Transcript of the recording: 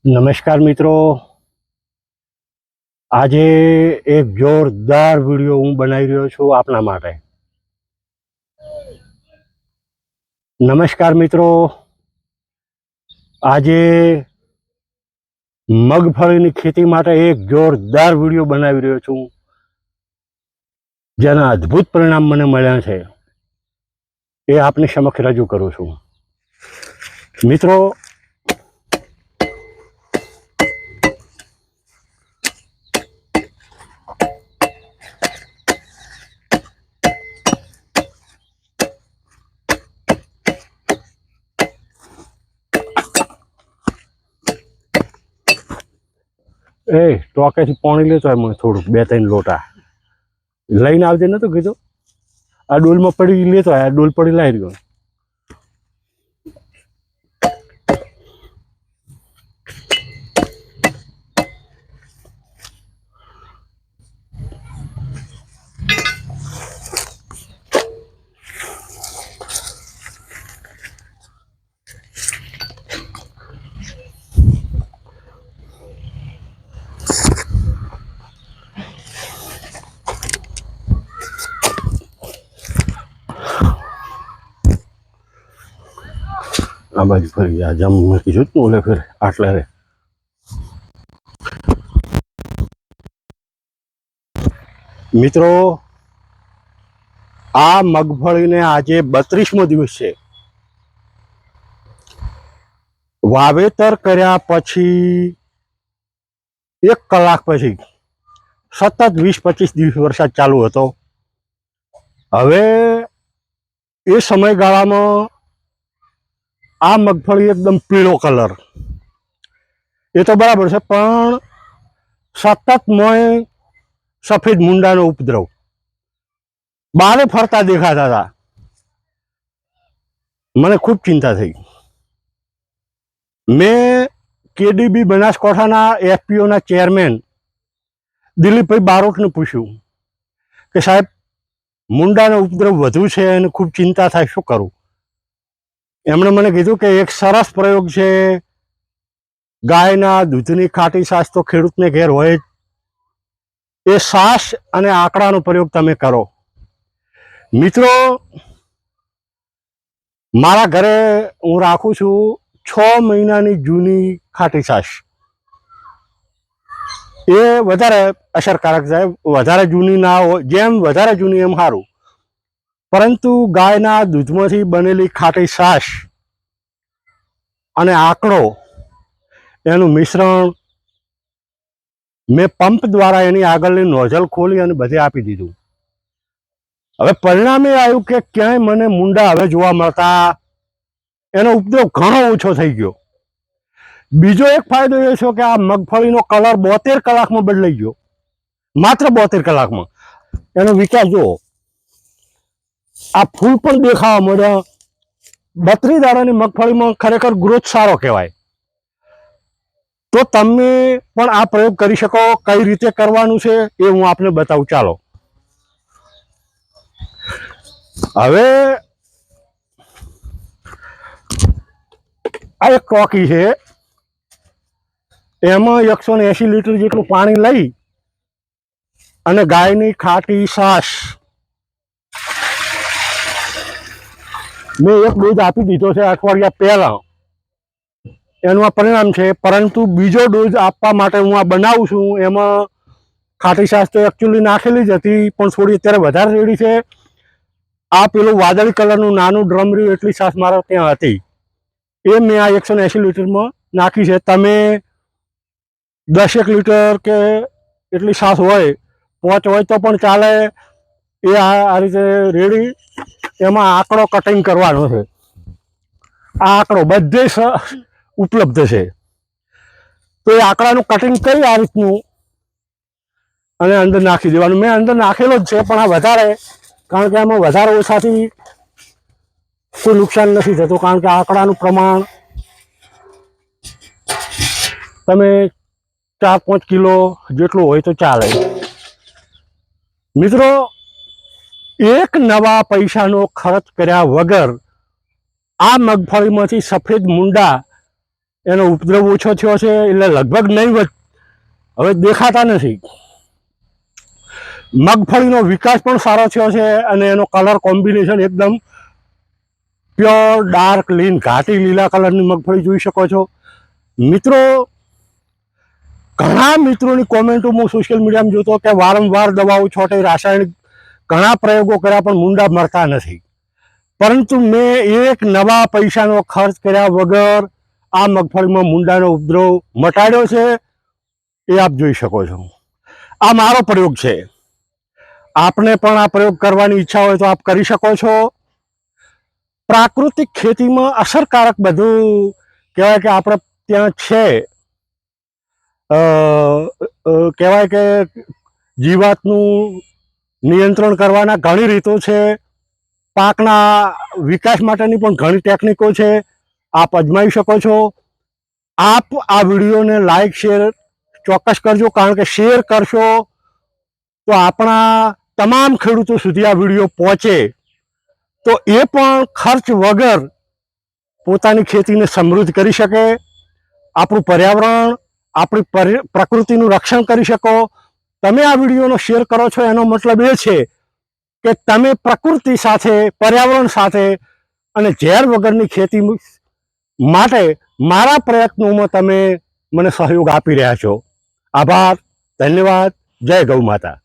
નમસ્કાર મિત્રો, આજે એક જોરદાર વિડીયો હું બનાવી રહ્યો છું આપના માટે. નમસ્કાર મિત્રો, આજે મગફળીની ખેતી માટે એક જોરદાર વિડીયો બનાવી રહ્યો છું, જેના અદ્ભુત પરિણામ મને મળ્યા છે એ આપની સમક્ષ રજૂ કરું છું. મિત્રો, ટોકેથી પાણી લેતો હોય મને થોડુંક 2-3 લોટા લઈને આવજે. નતો કીધું આ ડોલમાં પડી લેતો હોય, આ ડોલ પડી લાવી રહ્યો. આ બાજુ ફરી આ જમ મૂકી છું તું ઓલે ફેર આટલા રે. મિત્રો, આ મગફળીને આજે 32મો દિવસ છે. વાવેતર કર્યા પછી 1 કલાક પછી સતત 20-25 દિવસ વરસાદ ચાલુ હતો. હવે એ સમયગાળામાં આ મગફળી એકદમ પીળો કલર, એ તો બરાબર છે, પણ સતત મોય સફેદ મુંડાનો ઉપદ્રવ બારે ફરતા દેખાતા હતા. મને ખૂબ ચિંતા થઈ. મેં કેડીબી બનાસકાંઠાના એફપીઓના ચેરમેન દિલીપભાઈ બારોટને પૂછ્યું કે સાહેબ, મુંડાનો ઉપદ્રવ વધુ છે અને ખૂબ ચિંતા થાય, શું કરું? એમણે મને કીધું કે એક સરસ પ્રયોગ છે, ગાયના દૂધની ખાટી છાશ તો ખેડૂતને ઘેર હોય જ, એ છાશ અને આંકડાનો પ્રયોગ તમે કરો. મિત્રો, મારા ઘરે હું રાખું છું 6 મહિનાની જૂની ખાટી છાશ. એ વધારે અસરકારક છે, વધારે જૂની ના હોય, જેમ વધારે જૂની એમ સારું. પરંતુ ગાયના દૂધમાંથી બનેલી ખાટી છાશ અને આંકડો, એનું મિશ્રણ મેં પંપ દ્વારા એની આગળની નોઝલ ખોલી અને બધે આપી દીધું. હવે પરિણામે આવ્યું કે ક્યાંય મને મુંડા હવે જોવા મળતા, એનો ઉપદ્રવ ઘણો ઓછો થઈ ગયો. બીજો એક ફાયદો એ છે કે આ મગફળીનો કલર 72 કલાકમાં બદલાઈ ગયો, માત્ર 72 કલાકમાં. એનો વિચાર જુઓ, આ ફૂલ પણ દેખાવા મળ્યા. 32 દાડાની મગફળીમાં ખરેખર ગ્રોથ સારો કહેવાય. તો તમે પણ આ પ્રયોગ કરી શકો. કઈ રીતે કરવાનું છે એ હું આપને બતાવું. ચાલો, હવે આ એક ટોકી છે, એમાં 180 લીટર જેટલું પાણી લઈ અને ગાયની ખાટી છાશ મેં એક ડોઝ આપી દીધો છે અઠવાડિયા પહેલા. એનું આ પરિણામ છે. પરંતુ બીજો ડોઝ આપવા માટે હું આ બનાવું છું. એમાં ખાટી છાશ તો એકચ્યુઅલી નાખેલી જ હતી, પણ થોડી અત્યારે વધારે રેડી છે. આ પેલું વાદળી કલરનું નાનું ડ્રમ રહ્યું એટલી છાશ મારા ત્યાં હતી, એ મેં આ 180 લીટરમાં નાખી છે. તમે 10 લીટર કે એટલી છાશ હોય, 5 હોય તો પણ ચાલે. એ આ રીતે રેડી, એમાં આંકડો કટિંગ કરવાનો છે. આ આંકડો બધે ઉપલબ્ધ છે. તો એ આંકડાનું કટિંગ કરી આ રીતનું અને અંદર નાખી દેવાનું. મેં અંદર નાખેલો જ છે, પણ આ વધારે, કારણ કે આમાં વધારે ઓછાથી કોઈ નુકસાન નથી થતું, કારણ કે આંકડાનું પ્રમાણ તમે 4-5 કિલો જેટલું હોય તો ચાલે. મિત્રો, એક નવા પૈસાનો ખર્ચ કર્યા વગર આ મગફળીમાંથી સફેદ મુંડા એનો ઉપદ્રવ ઓછો થયો છે, એટલે લગભગ નહીં હવે દેખાતા નથી. મગફળીનો વિકાસ પણ સારો થયો છે અને એનો કલર કોમ્બિનેશન એકદમ પ્યોર ડાર્ક લીન ઘાટી લીલા કલરની મગફળી જોઈ શકો છો. મિત્રો, ઘણા મિત્રોની કોમેન્ટો હું સોશિયલ મીડિયામાં જોતો કે વારંવાર દવાઓ છોટે, રાસાયણિક ઘણા પ્રયોગો કર્યા પણ મૂંડા મરતા નથી. પરંતુ મેં એક નવા પૈસાનો ખર્ચ કર્યા વગર આ મગફળીમાં મૂંડાનો ઉપદ્રવ મટાડ્યો છે, એ આપ જોઈ શકો છો. આ મારો પ્રયોગ છે. આપને પણ આ પ્રયોગ કરવાની ઈચ્છા હોય તો આપ કરી શકો છો. પ્રાકૃતિક ખેતીમાં અસરકારક બધું કહેવાય કે આપણે ત્યાં છે. કહેવાય કે જીવાતનું નિયંત્રણ કરવાના ઘણી રીતો છે. પાકના વિકાસ માટેની પણ ઘણી ટેકનિકો છે, આપ અજમાવી શકો છો. આપ આ વિડીયોને લાઈક શેર ચોક્કસ કરજો, કારણ કે શેર કરશો તો આપણા તમામ ખેડૂતો સુધી આ વિડીયો પહોંચે, તો એ પણ ખર્ચ વગર પોતાની ખેતીને સમૃદ્ધ કરી શકે, આપણું પર્યાવરણ, આપણી પ્રકૃતિનું રક્ષણ કરી શકો. તમે આ વિડીયોનો શેર કરો છો એનો મતલબ એ છે કે તમે પ્રકૃતિ સાથે, પર્યાવરણ સાથે અને ઝેર વગરની ખેતી માટે મારા પ્રયત્નોમાં તમે મને સહયોગ આપી રહ્યા છો. આભાર, ધન્યવાદ, જય ગૌ માતા.